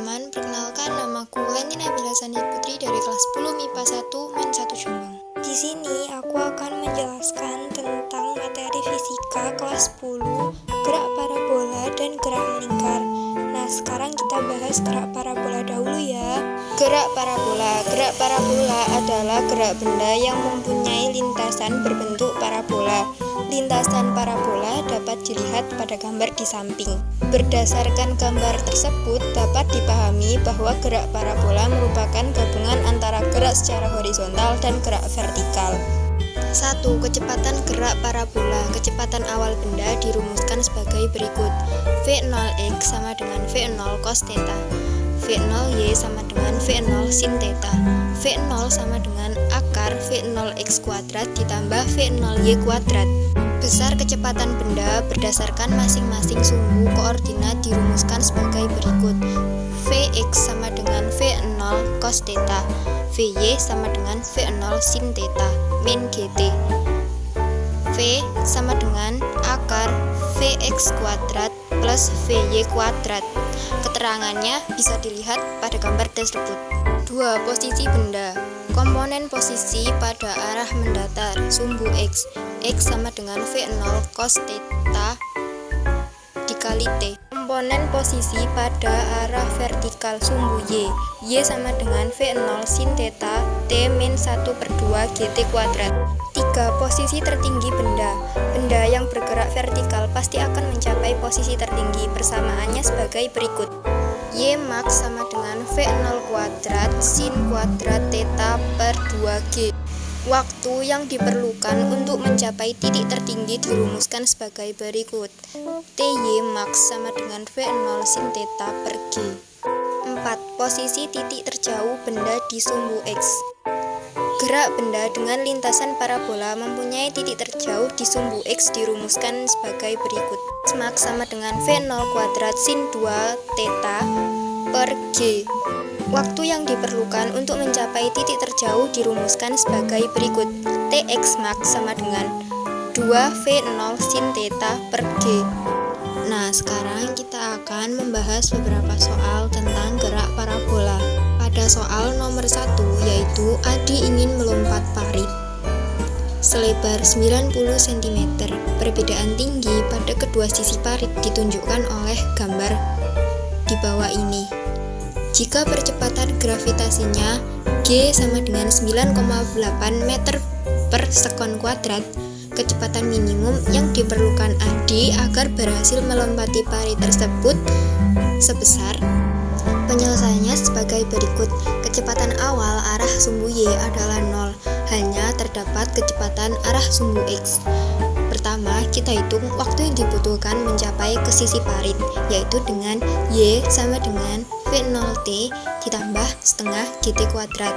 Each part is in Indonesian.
teman-teman, perkenalkan namaku Leni Nabila Sandi Putri dari kelas 10 MIPA 1 Men 1 Jombang. Di sini aku akan menjelaskan tentang materi fisika kelas 10, gerak parabola dan gerak melingkar. Nah, sekarang kita bahas gerak parabola dahulu ya. Gerak parabola adalah gerak benda yang mempunyai lintasan berbentuk parabola. Lintasan parabola dapat dilihat pada gambar di samping. Berdasarkan gambar tersebut dapat dipahami bahwa gerak parabola merupakan gabungan antara gerak secara horizontal dan gerak vertikal. 1. Kecepatan gerak parabola. Kecepatan awal benda dirumuskan sebagai berikut. V0x sama dengan V0 cos theta. V0y sama dengan V0 sin theta. V0 sama dengan akar V0x kuadrat ditambah V0y kuadrat. Besar kecepatan benda berdasarkan masing-masing sumbu koordinat dirumuskan sebagai berikut. Vx sama dengan V0 cos theta. Vy sama dengan V0 sin theta min gt. V sama dengan akar Vx kuadrat plus Vy kuadrat. Keterangannya bisa dilihat pada gambar tersebut. 2. Posisi benda. Komponen posisi pada arah mendatar sumbu X. X sama dengan V0 cos theta dikali T. Komponen posisi pada arah vertikal sumbu Y. Y sama dengan V0 sin theta T min 1/2 GT kuadrat. 3. Posisi tertinggi benda. Benda yang bergerak vertikal pasti akan mencapai posisi tertinggi. Persamaannya sebagai berikut. Y max sama dengan V0 kuadrat sin kuadrat theta per 2G. Waktu yang diperlukan untuk mencapai titik tertinggi dirumuskan sebagai berikut. Ty max sama dengan V0 sin theta per G. 4. Posisi titik terjauh benda di sumbu X. Gerak benda dengan lintasan parabola mempunyai titik terjauh di sumbu X dirumuskan sebagai berikut. Max sama dengan V0 kuadrat sin 2 theta per G. Waktu yang diperlukan untuk mencapai titik terjauh dirumuskan sebagai berikut. Tx max sama dengan 2V0 sin theta per G. Nah, sekarang kita akan membahas beberapa soal tentang gerak parabola. Pada soal nomor 1, yaitu Adi ingin melompat parit selebar 90 cm. Perbedaan tinggi pada kedua sisi parit ditunjukkan oleh gambar di bawah ini. Jika percepatan gravitasinya G sama dengan 9,8 meter per sekon kuadrat, kecepatan minimum yang diperlukan Adi agar berhasil melompati parit tersebut sebesar. Penyelesaiannya sebagai berikut. Kecepatan awal arah sumbu Y adalah 0, hanya terdapat kecepatan arah sumbu X. Pertama, kita hitung waktu yang dibutuhkan mencapai ke sisi parit, yaitu dengan Y sama dengan V0T ditambah setengah GT kuadrat.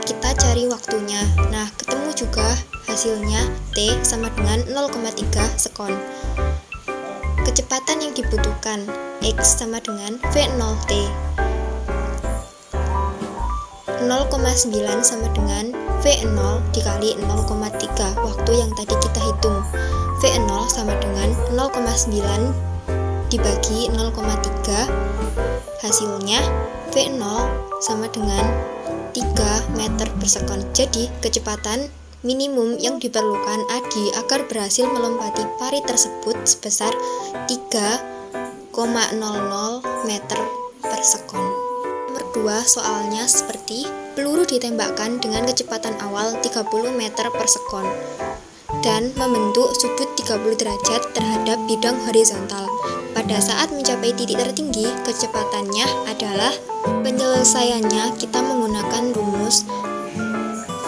Kita cari waktunya. Nah, ketemu juga hasilnya T sama dengan 0,3 sekon. Kecepatan yang dibutuhkan X sama dengan V0T. 0,9 sama dengan V0 dikali 0,3 waktu yang tadi kita hitung. V0 sama dengan 0,9 dibagi 0,3, hasilnya V0 sama dengan 3 meter per sekon. Jadi kecepatan minimum yang diperlukan Adi agar berhasil melompati parit tersebut sebesar 3,00 meter per sekon. Nomor 2, soalnya seperti peluru ditembakkan dengan kecepatan awal 30 meter per sekon dan membentuk sudut 30 derajat terhadap bidang horizontal. Pada saat mencapai titik tertinggi, kecepatannya adalah. Penyelesaiannya kita menggunakan rumus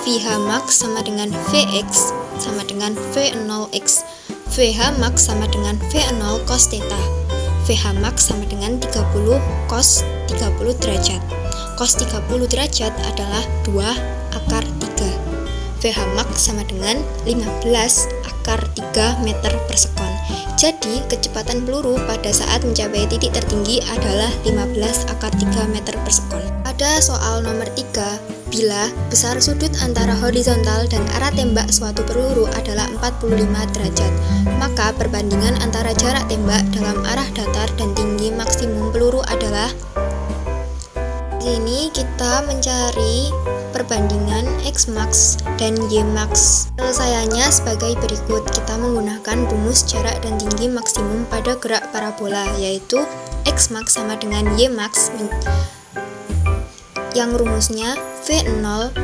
VH max sama dengan Vx sama dengan V0x. VH max sama dengan V0 cos theta. VH max sama dengan 30 cos 30 derajat. Cos 30 derajat adalah 2 akar 3. VH max sama dengan 15 akar 3 meter per sekon. Jadi, kecepatan peluru pada saat mencapai titik tertinggi adalah 15 akar 3 meter per sekon. Pada soal nomor 3, bila besar sudut antara horizontal dan arah tembak suatu peluru adalah 45 derajat, maka perbandingan antara jarak tembak dalam arah datar dan tinggi maksimum peluru adalah Di sini kita mencari perbandingan X max dan Y max. Penyelesaiannya sebagai berikut. Kita menggunakan rumus jarak dan tinggi maksimum pada gerak parabola, yaitu X max sama dengan Y max, yang rumusnya V0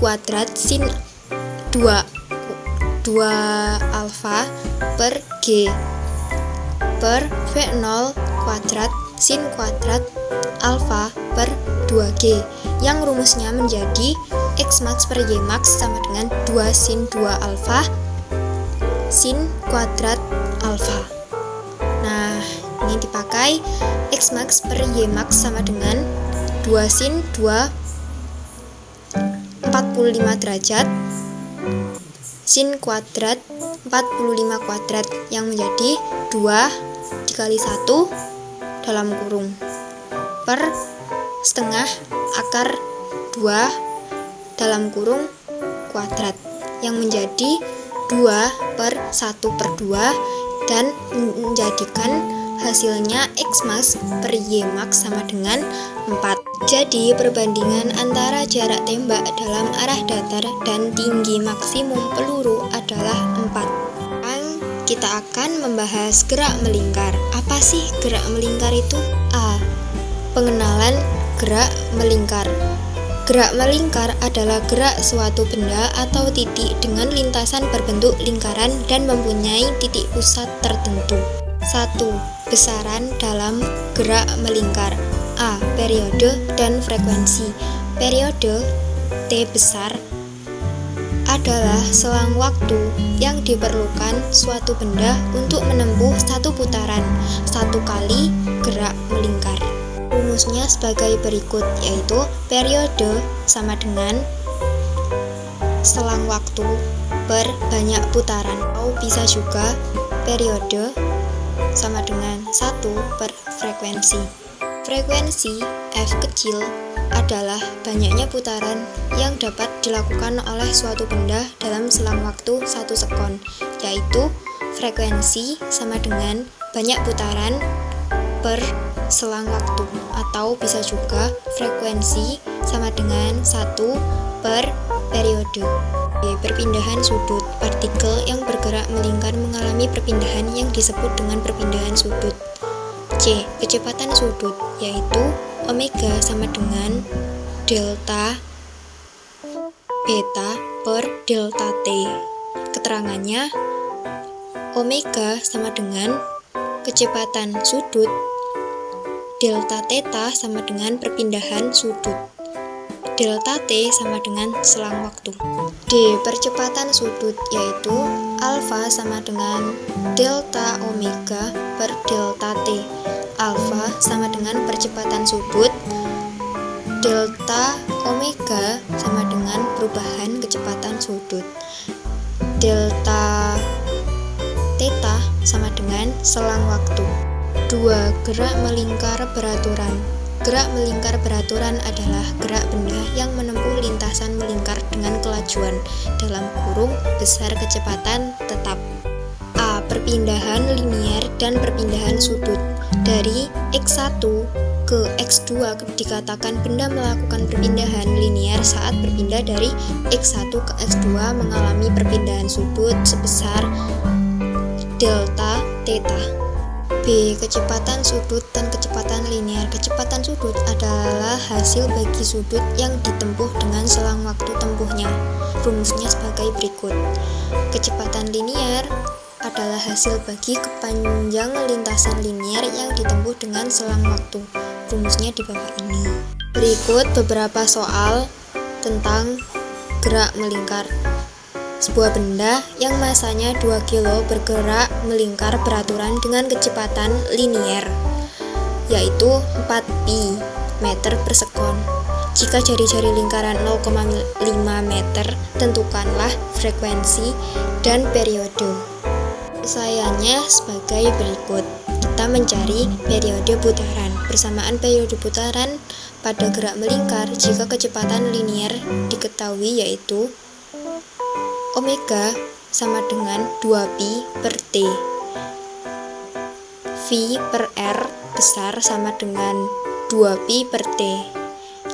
kuadrat sin 2 alfa per G per V0 kuadrat sin kuadrat alfa per 2G, yang rumusnya menjadi X max per Y max sama dengan 2 sin 2 alfa sin kuadrat alfa. Nah, ini dipakai X max per Y max sama dengan 2 sin 2 45 derajat sin kuadrat 45 kuadrat, yang menjadi 2 dikali 1 dalam kurung per setengah akar 2 dalam kurung kuadrat, yang menjadi 2 per 1 per 2, dan menjadikan hasilnya X max per Y max sama dengan 4. Jadi perbandingan antara jarak tembak dalam arah datar dan tinggi maksimum peluru adalah 4. Kita akan membahas gerak melingkar. Apa sih gerak melingkar itu? A. Pengenalan gerak melingkar. Gerak melingkar adalah gerak suatu benda atau titik dengan lintasan berbentuk lingkaran dan mempunyai titik pusat tertentu. 1. Besaran dalam gerak melingkar. A. Periode dan frekuensi. Periode T besar adalah selang waktu yang diperlukan suatu benda untuk menempuh satu putaran, satu kali gerak melingkar. Rumusnya sebagai berikut, yaitu periode sama dengan selang waktu per banyak putaran, atau bisa juga periode sama dengan 1 per frekuensi. Frekuensi F kecil adalah banyaknya putaran yang dapat dilakukan oleh suatu benda dalam selang waktu 1 sekon, yaitu frekuensi sama dengan banyak putaran per selang waktu, atau bisa juga frekuensi sama dengan 1 per periode. Perpindahan sudut. Partikel yang bergerak melingkar mengalami perpindahan yang disebut dengan perpindahan sudut. C. Kecepatan sudut, yaitu omega sama dengan delta beta per delta T. Keterangannya, omega sama dengan kecepatan sudut, delta theta sama dengan perpindahan sudut, delta T sama dengan selang waktu. D. Percepatan sudut, yaitu alfa sama dengan delta omega per delta T. Alfa sama dengan percepatan sudut, delta omega sama dengan perubahan kecepatan sudut, delta theta sama dengan selang waktu. 2. Gerak melingkar beraturan. Gerak melingkar beraturan adalah gerak benda yang menempuh lintasan melingkar dengan kelajuan dalam kurung besar kecepatan tetap. A. Perpindahan linier dan perpindahan sudut. Dari X1 ke X2 dikatakan benda melakukan perpindahan linier saat berpindah dari X1 ke X2 mengalami perpindahan sudut sebesar delta theta. B. Kecepatan sudut dan kecepatan linier. Kecepatan sudut adalah hasil bagi sudut yang ditempuh dengan selang waktu tempuhnya. Rumusnya sebagai berikut. Kecepatan linier adalah hasil bagi kepanjang lintasan linier yang ditempuh dengan selang waktu. Rumusnya di bawah ini. Berikut beberapa soal tentang gerak melingkar. Sebuah benda yang masanya 2 kg bergerak melingkar beraturan dengan kecepatan linier, yaitu 4 pi meter per sekon. Jika jari-jari lingkaran 0,5 meter, tentukanlah frekuensi dan periode. Penyelesaiannya sebagai berikut. Kita mencari periode putaran. Persamaan periode putaran pada gerak melingkar jika kecepatan linier diketahui, yaitu omega sama dengan 2pi per T. V per R besar sama dengan 2pi per T.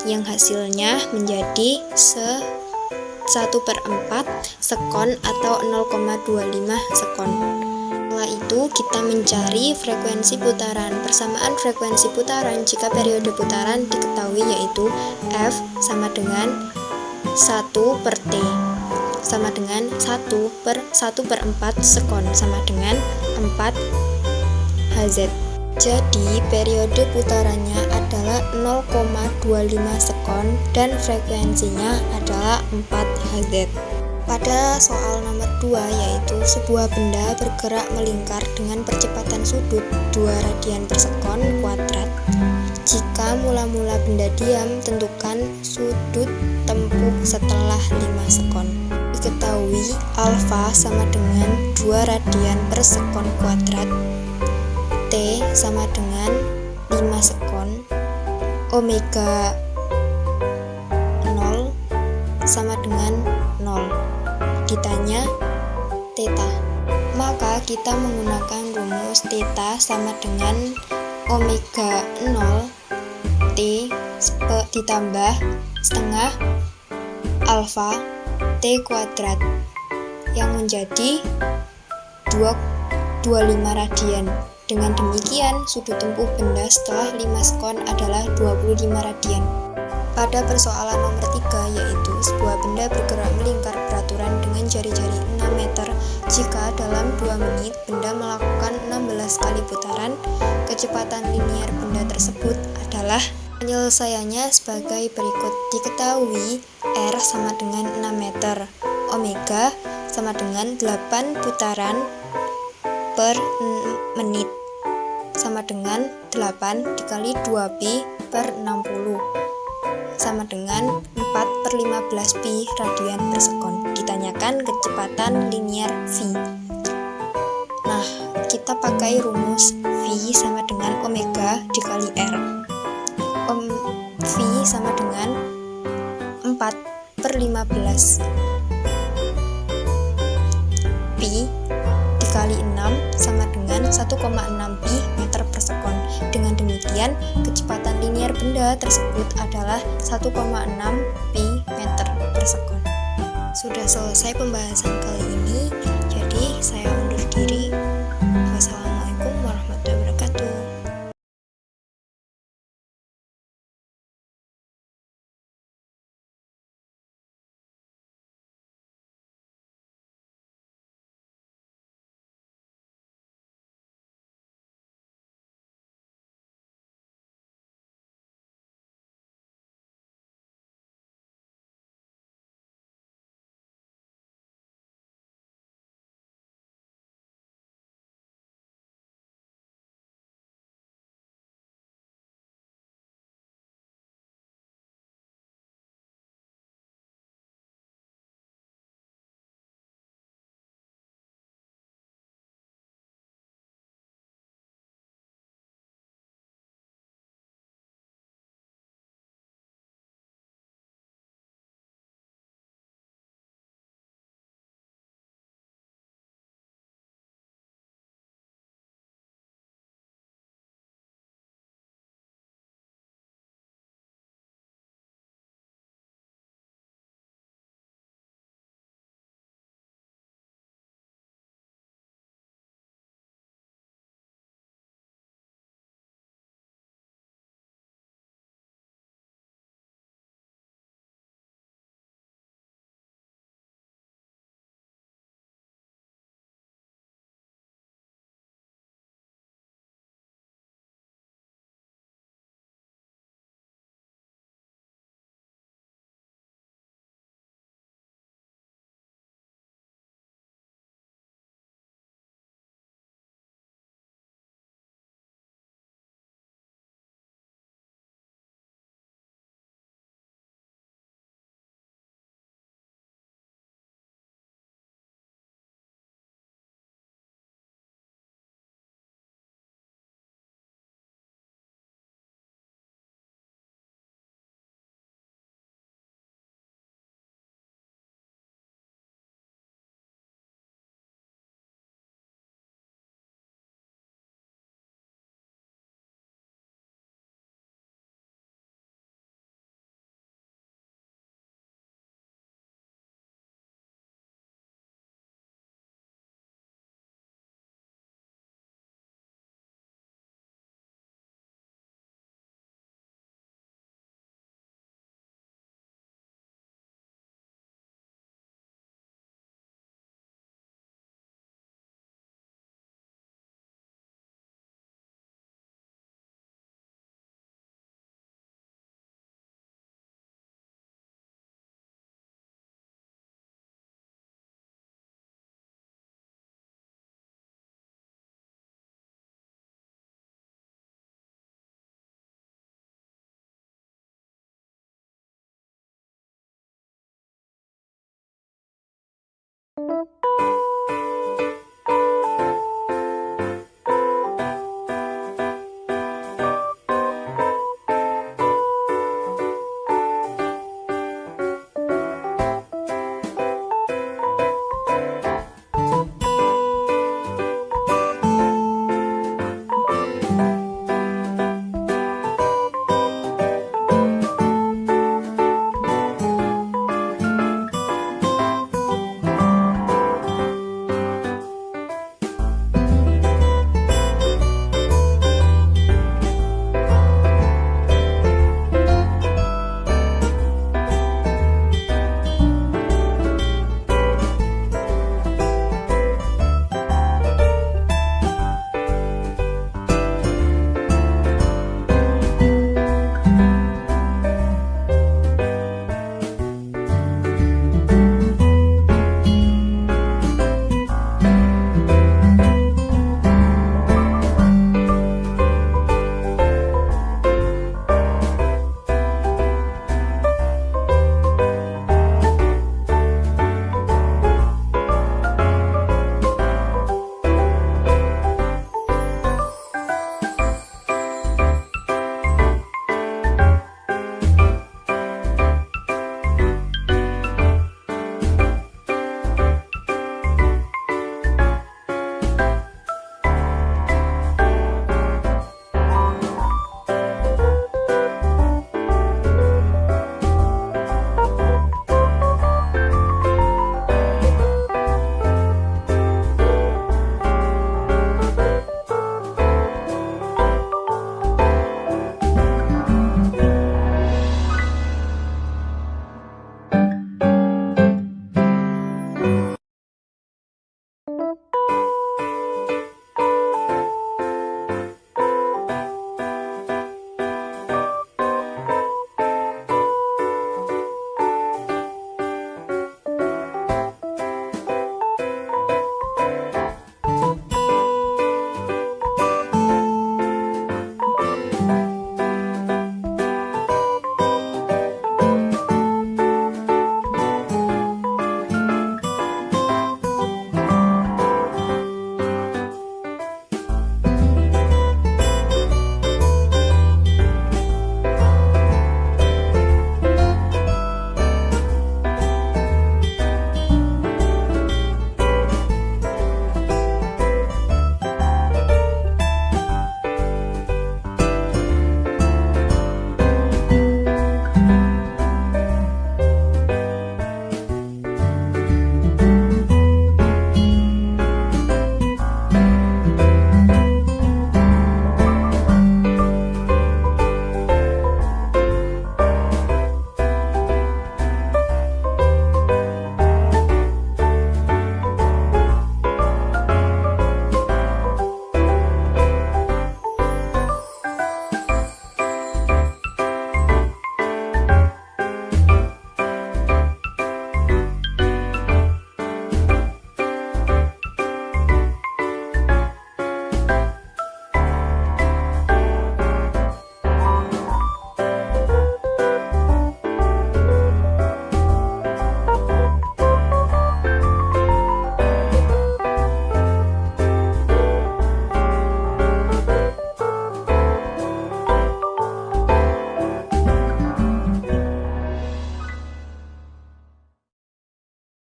yang hasilnya menjadi 1/4 sekon atau 0,25 sekon. Setelah itu kita mencari frekuensi putaran. Persamaan frekuensi putaran jika periode putaran diketahui yaitu F sama dengan 1/T sama dengan 1/1/4 sekon sama dengan 4 Hz. Jadi periode putarannya adalah 0,25 sekon dan frekuensinya adalah 4 Hz. Pada soal nomor 2 yaitu sebuah benda bergerak melingkar dengan percepatan sudut 2 radian per sekon kuadrat. Jika mula-mula benda diam, tentukan sudut tempuh setelah 5 sekon. Diketahui alfa sama dengan 2 radian per sekon kuadrat, T sama dengan 5 sekon, omega 0 sama dengan 0. Ditanya theta, maka kita menggunakan rumus theta sama dengan omega 0 T ditambah setengah alfa T kuadrat yang menjadi 25 radian. Dengan demikian, sudut tempuh benda setelah 5 sekon adalah 25 radian. Pada persoalan nomor 3 yaitu sebuah benda bergerak melingkar beraturan dengan jari-jari 6 meter jika dalam 2 menit benda melakukan 16 kali putaran, kecepatan linier benda tersebut adalah. Penyelesaiannya sebagai berikut. Diketahui R sama dengan 6 meter, omega sama dengan 8 putaran per menit sama dengan 8 dikali 2pi per 60 sama dengan 4/15 pi radian per sekon. Ditanyakan kecepatan linier V. Nah, kita pakai rumus V sama dengan omega dikali R. V sama dengan 4/15 pi dikali 6 sama dengan 1,6 pi meter per sekon. Dengan demikian, kecepatan linier benda tersebut adalah 1,6 pi meter per sekon. Sudah selesai pembahasan kali ini, jadi saya undur diri. Wassalamualaikum warahmatullahi wabarakatuh.